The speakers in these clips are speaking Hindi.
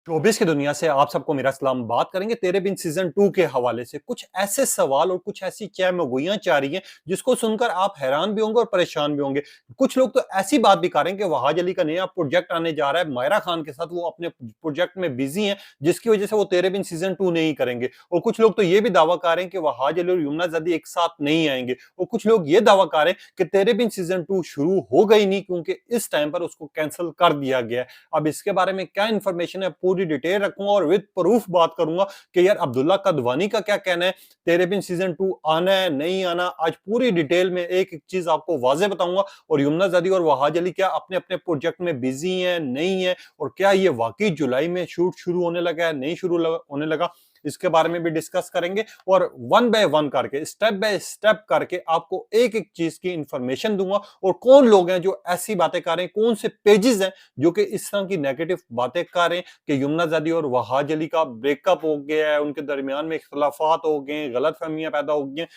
शोबिस की दुनिया से आप सबको मेरा सलाम। बात करेंगे तेरे बिन सीजन 2 के हवाले से। कुछ ऐसे सवाल और कुछ ऐसी चह-मगोइयाँ जा रही हैं, जिसको सुनकर आप हैरान भी होंगे और परेशान भी होंगे। कुछ लोग तो ऐसी बात भी कर रहे हैं कि वहाज अली का नया प्रोजेक्ट आने जा रहा है मायरा खान के साथ, वो अपने प्रोजेक्ट में बिज़ी हैं, जिसकी वजह से वो तेरे बिन सीजन 2 नहीं करेंगे। और कुछ लोग तो ये भी दावा कर रहे हैं कि वहाज अली और यमुना ज़ैदी एक साथ नहीं आएँगे। और कुछ लोग ये दावा कर रहे हैं कि तेरे बिन सीजन 2 शुरू होगा ही नहीं, क्योंकि इस टाइम पर उसको कैंसल कर दिया गया है। अब इसके बारे में क्या इन्फॉर्मेशन है, पूरी डिटेल रखूंगा और विद प्रूफ बात करूंगा कि यार अब्दुल्ला कदवानी का क्या कहना है, तेरे बिन सीजन 2 आना है नहीं आना। आज पूरी डिटेल में एक एक चीज आपको वाजे बताऊंगा। और यमुना ज़ैदी और वहाज अली क्या अपने अपने प्रोजेक्ट में बिजी हैं नहीं है, और क्या ये वाकई जुलाई में शूट शुरू होने लगा है नहीं होने लगा, इसके बारे में भी डिस्कस करेंगे। और वन बाय वन करके, स्टेप बाय स्टेप करके आपको एक एक चीज की इंफॉर्मेशन दूंगा। और कौन लोग हैं जो ऐसी बातें कर रहे हैं, कौन से पेजेस हैं जो कि इस तरह की नेगेटिव बातें कर रहे हैं कि यमुना ज़ैदी और वहाज अली का ब्रेकअप हो गया है, उनके दरमियान में इख्तलाफात हो गए, गलतफहमियां पैदा हो गई हैं।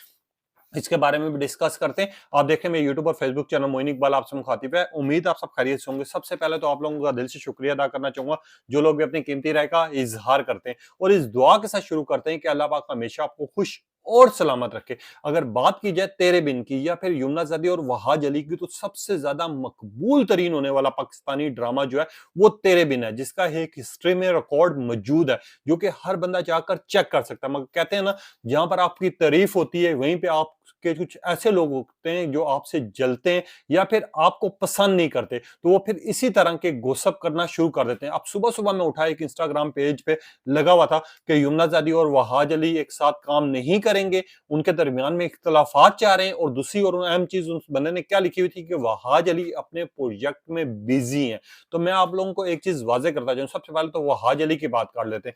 इसके बारे में भी डिस्कस करते हैं। आप देखें, मेरे यूट्यूब और फेसबुक चैनल मोइन इकबाल आपसे मुखातिब है। उम्मीद आप सब खैरियत से होंगे। सबसे पहले तो आप लोगों का दिल से शुक्रिया अदा करना चाहूंगा, जो लोग भी अपनी कीमती राय का इजहार करते हैं। और इस दुआ के साथ शुरू करते हैं कि अल्लाह पाक हमेशा आपको खुश और सलामत रखे। अगर बात की जाए तेरे बिन की या फिर यमुना ज़ैदी और वहाज अली की, तो सबसे ज्यादा मकबूल तरीन होने वाला पाकिस्तानी ड्रामा जो है वो तेरे बिन है, जिसका एक हिस्ट्री में रिकॉर्ड मौजूद है, जो कि हर बंदा जाकर चेक कर सकता है। मगर कहते हैं ना, जहां पर आपकी तारीफ होती है वहीं पे आप के कुछ ऐसे लोग होते हैं जो आपसे जलते हैं या फिर आपको पसंद नहीं करते, तो वो फिर इसी तरह के गोसप करना शुरू कर देते हैं। अब सुबह सुबह मैं उठा, एक इंस्टाग्राम पेज पे लगा हुआ था कि यमुना ज़ैदी और वहाज अली एक साथ काम नहीं करेंगे, उनके दरमियान में इख्तलाफात चाह रहे हैं। और दूसरी और अहम चीज उस बंदे ने क्या लिखी हुई थी कि वहाज अली अपने प्रोजेक्ट में बिजी हैं। तो मैं आप लोगों को एक चीज वाजे करता जाऊं। सबसे पहले तो वहाज अली की बात कर लेते हैं।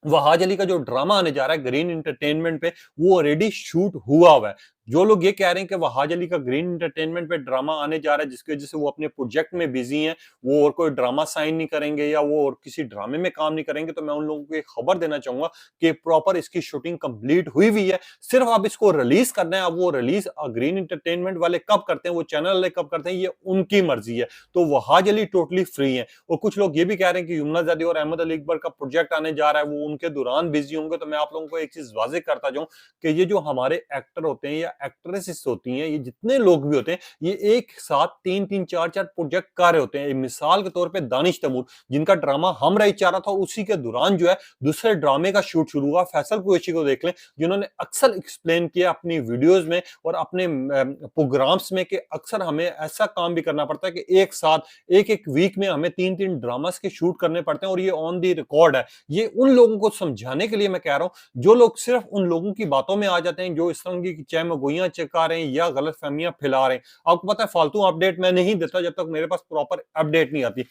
वहाज अली का जो ड्रामा आने जा रहा है ग्रीन एंटरटेनमेंट पे, वो ऑलरेडी शूट हुआ है। जो लोग ये कह रहे हैं कि वहाज अली का ग्रीन एंटरटेनमेंट पे ड्रामा आने जा रहा है जिसकी वजह से वो अपने प्रोजेक्ट में बिजी हैं, वो और कोई ड्रामा साइन नहीं करेंगे या वो और किसी ड्रामे में काम नहीं करेंगे, तो मैं उन लोगों को एक खबर देना चाहूंगा कि प्रॉपर इसकी शूटिंग कंप्लीट हुई हुई है। सिर्फ अब इसको रिलीज करना है। अब वो रिलीज ग्रीन एंटरटेनमेंट वाले कब करते हैं, वो चैनल वाले कब करते हैं, ये उनकी मर्जी है। तो वहाज अली टोटली फ्री है। और कुछ लोग ये भी कह रहे हैं कि यमुना ज़ैदी और अहमद अली अकबर का प्रोजेक्ट आने जा रहा है, वो उनके दौरान बिजी होंगे। तो मैं आप लोगों को एक चीज वाजे करता जाऊं कि ये जो हमारे एक्टर होते हैं या एक्ट्रेसेस होती हैं, ये जितने लोग भी होते हैं, ये एक साथ तीन तीन चार चार प्रोजेक्ट कर रहे होते हैं। मिसाल के तौर पे दानिश तैमूर, जिनका ड्रामा हम रही चाह रहा था, उसी के दौरान जो है दूसरे ड्रामे का शूट शुरू हुआ। फैसल कुरैशी को देख लें, जिन्होंने अक्सर एक्सप्लेन किया अपनी वीडियोज में और अपने प्रोग्राम्स में कि अक्सर हमें ऐसा काम भी करना पड़ता है कि एक साथ एक एक वीक में हमें तीन तीन ड्रामास के शूट करने पड़ते हैं, और ये ऑन दी रिकॉर्ड है। ये उन लोगों को समझाने के लिए मैं कह रहा हूं, जो लोग सिर्फ उन लोगों की बातों में आ जाते हैं जो इस तरह की चहमगोइयां चका रहे हैं या गलत फहमियां फैला रहे हैं। आपको पता है, फालतू अपडेट मैं नहीं देता जब तक मेरे पास प्रॉपर अपडेट नहीं आती।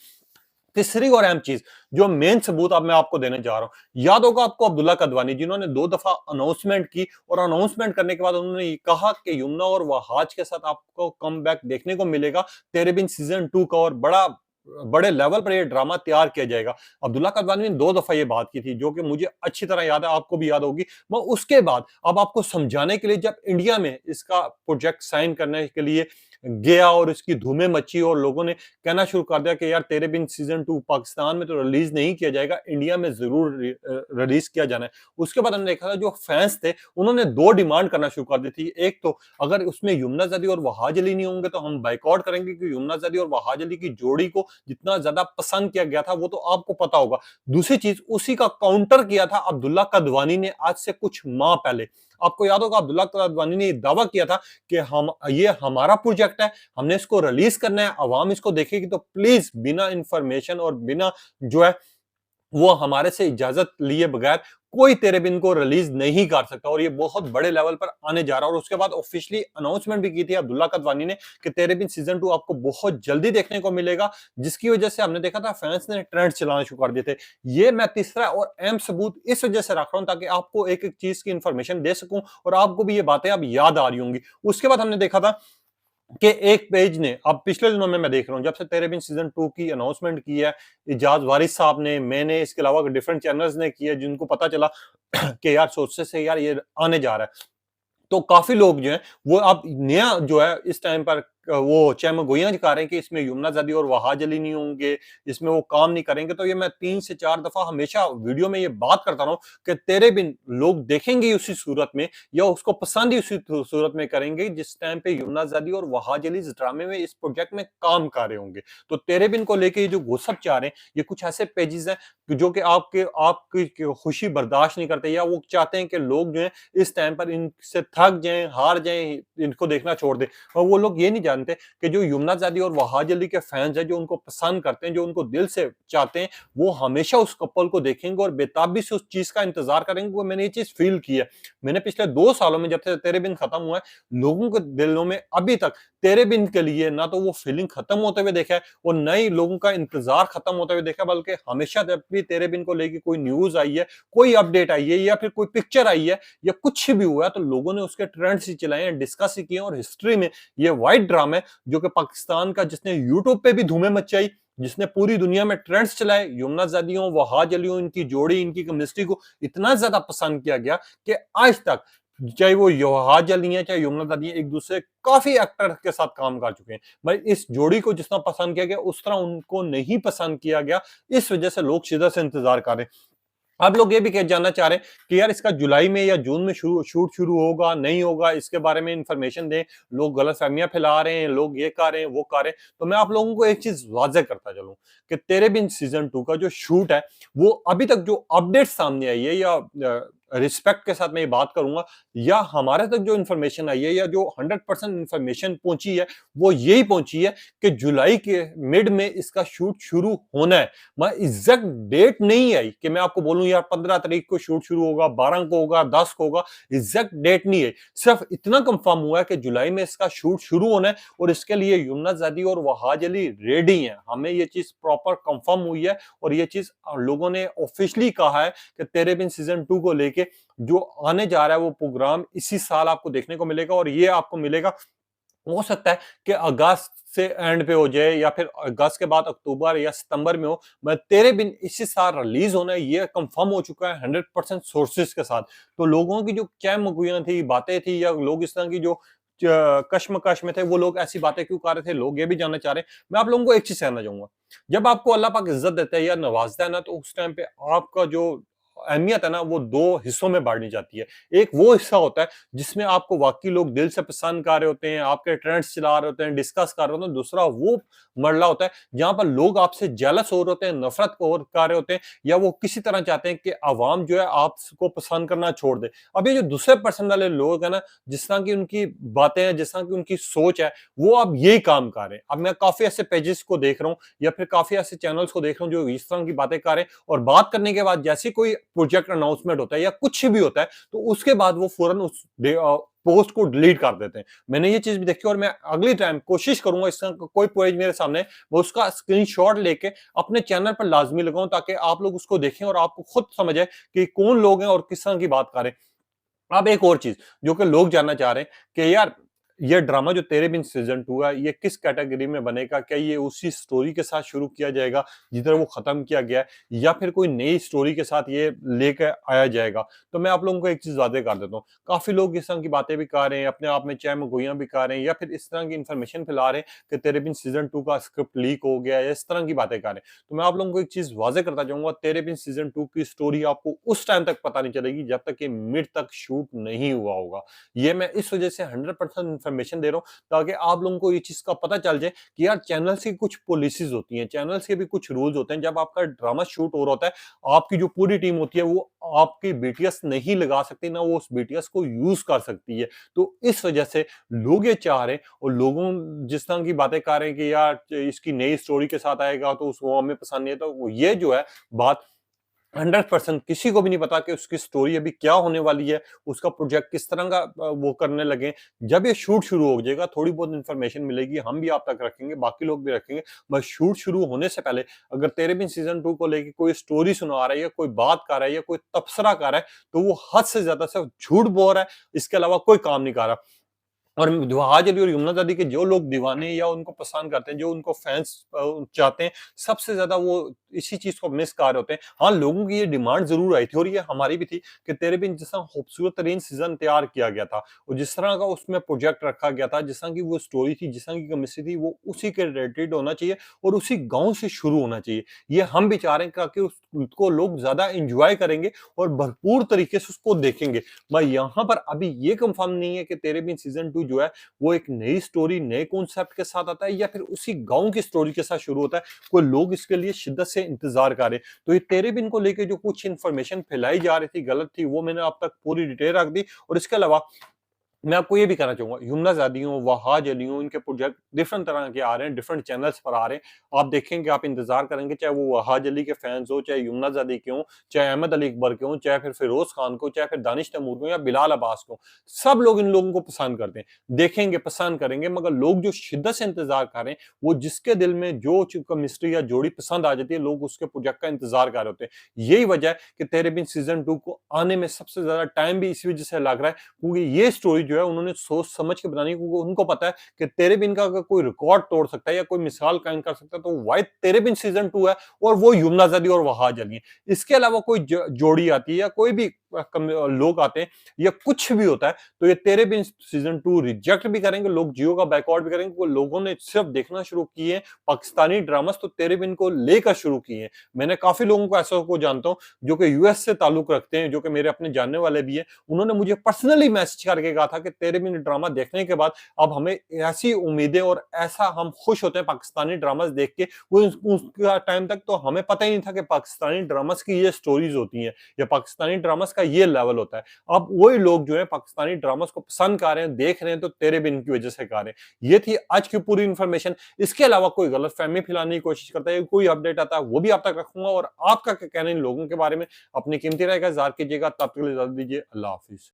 तीसरी और अहम चीज, जो मेन सबूत अब मैं आपको देने जा रहा हूं, याद होगा आपको अब्दुल्ला कदवानी, जिन्होंने 2 दफा अनाउंसमेंट की, और अनाउंसमेंट करने के बाद उन्होंने ये कहा कि यमुना और वहाज के साथ आपको कम बैक देखने को मिलेगा, तेरे बिन सीजन 2 का, और बड़े लेवल पर ये ड्रामा तैयार किया जाएगा। अब्दुल्ला कदवानी ने 2 दफा ये बात की थी, जो कि मुझे अच्छी तरह याद है, आपको भी याद होगी। मैं उसके बाद अब आपको समझाने के लिए जब इंडिया में इसका प्रोजेक्ट साइन करने के लिए गया और इसकी धूमें मची और लोगों ने कहना शुरू कर दिया कि यार तेरे बिन सीजन 2 पाकिस्तान में तो रिलीज नहीं किया जाएगा, इंडिया में जरूर रिलीज किया जाना है। उसके बाद हमने देखा था जो फैंस थे, उन्होंने 2 डिमांड करना शुरू कर दी थी। एक तो, अगर उसमें यमुना ज़ैदी और वहाज अली नहीं होंगे तो हम बाइकआउट करेंगे, क्योंकि यमुना ज़ैदी और वहाज अली की जोड़ी को जितना ज्यादा पसंद किया गया था वो तो आपको पता होगा। दूसरी चीज, उसी का काउंटर किया था अब्दुल्ला कदवानी ने आज से कुछ माह पहले। आपको याद होगा, अब्दुल्ला कदवानी ने दावा किया था कि हम, ये हमारा प्रोजेक्ट है, हमने इसको रिलीज करना है, अवाम इसको देखेगी, तो प्लीज बिना इंफॉर्मेशन और बिना जो है वो हमारे से इजाजत लिए बगैर कोई तेरे बिन को रिलीज नहीं कर सकता। और ये बहुत बड़े लेवल पर आने जा रहा है। और उसके बाद ऑफिशियली अनाउंसमेंट भी की थी अब्दुल्ला कदवानी ने कि तेरे बिन सीजन 2 आपको बहुत जल्दी देखने को मिलेगा, जिसकी वजह से हमने देखा था फैंस ने ट्रेंड चलाना शुरू कर दिए थे। ये मैं तीसरा और अहम सबूत इस वजह से रख रहा हूं ताकि आपको एक एक चीज की इंफॉर्मेशन दे सकूं और आपको भी ये बातें अब याद आ रही होंगी। उसके बाद हमने देखा था कि एक पेज ने, अब पिछले दिनों में मैं देख रहा हूं, जब से तेरे बिन सीजन 2 की अनाउंसमेंट की है, इजाज वारिस साहब ने, मैंने, इसके अलावा डिफरेंट चैनल्स ने किया, जिनको पता चला कि यार सोचने से यार ये आने जा रहा है, तो काफी लोग जो हैं वो अब नया जो है इस टाइम पर वो चमगोइयाँ दिखा रहे हैं कि इसमें यमुना ज़ैदी और वहाज अली नहीं होंगे, इसमें वो काम नहीं करेंगे, तो ये मैं 3 से 4 दफ़ा हमेशा वीडियो में ये बात करता रहा हूँ कि तेरे बिन लोग देखेंगे ही उसी सूरत में या उसको पसंद ही उसी सूरत में करेंगे जिस टाइम पे यमुना ज़ैदी और वहाज अली इस ड्रामे में, इस प्रोजेक्ट में काम कर रहे होंगे। तो तेरे बिन को लेके ये जो गुसप चाह रहे हैं, ये कुछ ऐसे पेजेज़ हैं जो कि आपकी खुशी बर्दाश्त नहीं करते या वो चाहते हैं कि लोग जो है इस टाइम पर इनसे थक जाएँ, हार जाएँ, इनको देखना छोड़ दें। और वो लोग ये नहीं जानते कि जो यमुना ज़ैदी और वहाज अली के फैन्स हैं, जो उनको पसंद करते हैं, जो उनको दिल से चाहते हैं, वो हमेशा उस कपल को देखेंगे और बेताबी से उस चीज़ का इंतज़ार करेंगे। वो मैंने ये चीज़ फ़ील की है। मैंने पिछले 2 सालों में जब से तेरे बिन खत्म हुआ है, लोगों के दिलों में अभी तक तेरे बिन के लिए ना तो वो फीलिंग खत्म होते हुए देखा है और ना ही लोगों का इंतज़ार खत्म होते हुए देखा है, बल्कि हमेशा जब भी तेरे बिन को लेके कोई न्यूज़ आई है, कोई अपडेट आई है या फिर कोई पिक्चर आई है या कुछ भी हुआ है, तो लोगों ने उसके ट्रेंड्स ही चलाए हैं, डिस्कस ही किए हैं और हिस्ट्री में ये व्हाइट ड्रामा है, जो कि पाकिस्तान का जिसने यूट्यूब पे भी धूमें मचाई, जिसने पूरी दुनिया में ट्रेंड्स चलाए, यमुना ज़ैदियों, वहाज अलियों, इनकी जोड़ी, इनकी केमिस्ट्री को इतना ज़्यादा पसंद किया गया कि आज तक चाहे वो वहाज अली हैं, चाहे यमुना ज़ैदी हैं, एक-दूसरे काफ़ी एक्टर के साथ काम कर चुके हैं। भाई इस जोड़ी को जिस तरह पसंद किया गया, उस तरह उनको नहीं पसंद किया गया। इस वजह से लोग शिद्दत से इंतज़ार कर रहे हैं। आप लोग ये भी जानना चाह रहे हैं कि यार इसका जुलाई में या जून में शूट शुरू होगा, नहीं होगा, इसके बारे में इन्फॉर्मेशन दें। लोग गलतफ़हमियाँ फैला रहे हैं, लोग ये कह रहे हैं, वो कह रहे हैं। तो मैं आप लोगों को एक चीज़ वाज़ेह करता चलूँ कि तेरे बिन सीज़न 2 का जो शूट है, वो अभी तक जो अपडेट सामने आई है या रिस्पेक्ट के साथ मैं ये बात करूँगा या हमारे तक जो इन्फॉर्मेशन आई है या जो 100% इन्फॉर्मेशन पहुँची है, वो यही पहुँची है कि जुलाई के मिड में इसका शूट शुरू होना है। मैं एग्जैक्ट डेट नहीं आई कि मैं आपको बोलूं यार 15 तारीख को शूट शुरू होगा, 12 को होगा, 10 को होगा। एग्जैक्ट डेट नहीं है, सिर्फ इतना कंफर्म हुआ है कि जुलाई में इसका शूट शुरू होना है और इसके लिए यमुना ज़ैदी और वहाज अली रेडी हैं। हमें ये चीज प्रॉपर कंफर्म हुई है और ये चीज लोगों ने ऑफिशियली कहा है कि तेरे बिन सीजन 2 को लेके जो आने जा रहा है वो प्रोग्राम इसी साल आपको देखने को मिलेगा और ये आपको मिलेगा, हो सकता है कि अगस्त से एंड पे हो जाए या फिर अगस्त के बाद अक्टूबर या सितंबर में हो। मैं तेरे बिन इसी साल रिलीज होना है, ये कंफर्म हो चुका है 100% सोर्सेज के साथ। तो लोगों की जो चहमगुइयां थी, बातें थी या लोग इस तरह की जो कश्मकश में थे, वो लोग ऐसी बातें क्यों कर रहे थे, लोग ये भी जानना चाह रहे हैं। मैं आप लोगों को एक चीज कहना चाहूंगा, जब आपको अल्लाह पाक इज्जत देता है या नवाजता है ना, तो उस टाइम पे आपका जो अहमियत है ना, वो दो हिस्सों में बांटी जाती है। एक वो हिस्सा होता है जिसमें आपको वाकई लोग दिल से पसंद कर रहे होते हैं, आपके ट्रेंड्स चला रहे होते हैं, डिस्कस कर रहे होते हैं। दूसरा वो मरला होता है जहां पर लोग आपसे जेलस हो रहे होते हैं, नफरत और कर रहे होते हैं या वो किसी तरह चाहते हैं कि आवाम जो है आपको पसंद करना छोड़ दे। अब ये जो दूसरे पर्सन वाले लोग हैं ना, जिस तरह की उनकी बातें हैं, जिस तरह की उनकी सोच है, वो अब यही काम कर रहे हैं। अब मैं काफी ऐसे पेजेस को देख रहा हूँ या फिर काफी ऐसे चैनल्स को देख रहा हूँ जो इस तरह की बातें कर रहे हैं और बात करने के बाद जैसे कोई प्रोजेक्ट अनाउंसमेंट होता है या कुछ भी होता है, तो उसके बाद वो फौरन उस पोस्ट को डिलीट कर देते हैं। मैंने ये चीज भी देखी और मैं अगली टाइम कोशिश करूंगा इस तरह का कोई पेज मेरे सामने, वो उसका स्क्रीनशॉट लेके अपने चैनल पर लाजमी लगाऊं ताकि आप लोग उसको देखें और आपको खुद समझ आए कि कौन लोग हैं और किस तरह की बात कर रहे हैं। अब एक और चीज जो कि लोग जानना चाह रहे हैं कि यार ये ड्रामा जो तेरे बिन सीजन 2 है, ये किस कैटेगरी में बनेगा? क्या ये उसी स्टोरी के साथ शुरू किया जाएगा जिधर वो खत्म किया गया है या फिर कोई नई स्टोरी के साथ ये लेकर आया जाएगा? तो मैं आप लोगों को एक चीज वादे कर देता हूँ, काफी लोग इस तरह की बातें भी कर रहे हैं, अपने आप में चहमगोइयां भी कर रहे हैं या फिर इस तरह की इन्फॉर्मेशन फैला रहे हैं कि तेरे बिन सीजन 2 का स्क्रिप्ट लीक हो गया है, इस तरह की बातें कर रहे हैं। तो मैं आप लोगों को एक चीज वाजे करता जाऊंगा, तेरे बिन सीजन 2 की स्टोरी आपको उस टाइम तक पता नहीं चलेगी जब तक ये मिड तक शूट नहीं हुआ होगा। ये मैं इस वजह से 100% इन्फॉर्मेशन दे रहा हूँ ताकि आप लोगों को ये चीज का पता चल जाए कि यार चैनल्स की कुछ पॉलिसीज होती हैं, चैनल्स के भी कुछ रूल्स होते हैं। जब आपका ड्रामा शूट हो रहा होता है, आपकी जो पूरी टीम होती है वो आपकी बीटीएस नहीं लगा सकती, ना वो उस बीटीएस को यूज कर सकती है। तो इस वजह से लोग ये चाह रहे हैं और लोगों जिस तरह की बातें कर रहे हैं कि यार इसकी नई स्टोरी के साथ आएगा तो उसको हमें पसंद नहीं है, तो ये जो है बात 100% किसी को भी नहीं पता कि उसकी स्टोरी अभी क्या होने वाली है, उसका प्रोजेक्ट किस तरह का वो करने लगे। जब ये शूट शुरू हो जाएगा, थोड़ी बहुत इन्फॉर्मेशन मिलेगी, हम भी आप तक रखेंगे, बाकी लोग भी रखेंगे। बस शूट शुरू होने से पहले अगर तेरे बिन सीजन 2 को लेके कोई स्टोरी सुना रहा है या कोई बात कर रहा है या कोई तबसरा कर रहा है, तो वो हद से ज़्यादा सिर्फ झूठ बोल रहा है, इसके अलावा कोई काम नहीं कर रहा। और दुहाज अली और यमुना दादी के जो लोग दीवाने या उनको पसंद करते हैं, जो उनको फैन्स चाहते हैं, सबसे ज़्यादा वो इसी चीज़ को मिस कर रहे होते हैं। हाँ, लोगों की ये डिमांड ज़रूर आई थी और ये हमारी भी थी कि तेरे बिन जिस तरह खूबसूरत तरीन सीज़न तैयार किया गया था और जिस तरह का उसमें प्रोजेक्ट रखा गया था, जिस तरह की वो स्टोरी थी, जिस तरह की केमिस्ट्री थी, वो उसी के रिलेटेड होना चाहिए और उसी गाँव से शुरू होना चाहिए। ये हम भी चाह रहे हैं ताकि उसको लोग ज़्यादा एन्जॉय करेंगे और भरपूर तरीके से उसको देखेंगे। मैं यहाँ पर अभी ये कंफर्म नहीं है कि तेरे बिन सीज़न 2 जो है वो एक नई स्टोरी, नए कॉन्सेप्ट के साथ आता है या फिर उसी गाँव की स्टोरी के साथ शुरू होता है। कोई लोग इसके लिए शिद्दत से इंतज़ार कर रहे हैं। तो ये तेरे बिन को लेके जो कुछ इन्फॉर्मेशन फैलाई जा रही थी, गलत थी, वो मैंने आप तक पूरी डिटेल रख दी और इसके अलावा मैं आपको ये भी कहना चाहूँगा, यमुना ज़ादी हों, वहाज अली हों, इनके प्रोजेक्ट डिफरेंट तरह के आ रहे हैं, डिफरेंट चैनल्स पर आ रहे हैं। आप देखेंगे, आप इंतज़ार करेंगे, चाहे वो वहाज अली के फैन्स हों, चाहे यमुना ज़ादी के हों, चाहे अहमद अली अकबर के हों, चाहे फिर फिरोज़ खान को, चाहे फिर दानिश तैमूर को या बिलाल अब्बास को। सब लोग इन लोगों को पसंद करते हैं, देखेंगे, पसंद करेंगे, मगर लोग जो शिद्दत से इंतज़ार कर रहे हैं, वो जिसके दिल में जो केमिस्ट्री या जोड़ी पसंद आ जाती है, लोग उसके प्रोजेक्ट का इंतज़ार कर रहे होते हैं। यही वजह है कि तेरे बिन सीज़न 2 को आने में सबसे ज़्यादा टाइम भी इसी वजह से लग रहा है क्योंकि ये स्टोरी जो है उन्होंने सोच समझ के बनानी है क्योंकि उनको पता है कि तेरे बिन का अगर कोई रिकॉर्ड तोड़ सकता है या कोई मिसाल कायम कर सकता है तो वाई तेरे बिन सीजन 2 है और वो यमुना ज़दी और वहाज अली है। इसके अलावा कोई जोड़ी आती है या कोई भी लोग आते हैं या कुछ भी होता है तो ये तेरे बिन सीजन 2 रिजेक्ट भी करेंगे, लोग जियो का बैकआउट भी करेंगे क्योंकि लोगों ने सिर्फ देखना शुरू किए हैं पाकिस्तानी ड्रामास तो तेरे बिन को लेकर शुरू किए हैं। मैंने काफी लोगों को ऐसा को जानता हूँ जो कि यूएस से ताल्लुक रखते हैं, जो कि मेरे अपने जानने वाले भी हैं। उन्होंने मुझे पर्सनली मैसेज करके कहा था कि तेरे बिन ड्रामा देखने के बाद अब हमें ऐसी उम्मीदें और ऐसा हम खुश होते हैं पाकिस्तानी ड्रामास देख के। वो उसका टाइम तक तो हमें पता ही नहीं था कि पाकिस्तानी ड्रामास की ये स्टोरीज होती हैं या पाकिस्तानी ड्रामास का ये लेवल होता है। अब वही लोग जो है पाकिस्तानी ड्रामास को पसंद कर रहे हैं, देख रहे हैं तो तेरे बिन की वजह से कर रहे हैं। ये थी आज की पूरी इन्फॉर्मेशन। इसके अलावा कोई गलत फहमी फैलाने की कोशिश करता है, कोई अपडेट आता है वो भी आप तक रखूंगा और आपका क्या कहना है इन लोगों के बारे में अपनी कीमती राय का इज़हार कीजिएगा। तब तक के लिए इजाजत दीजिए। अल्लाह हाफिज।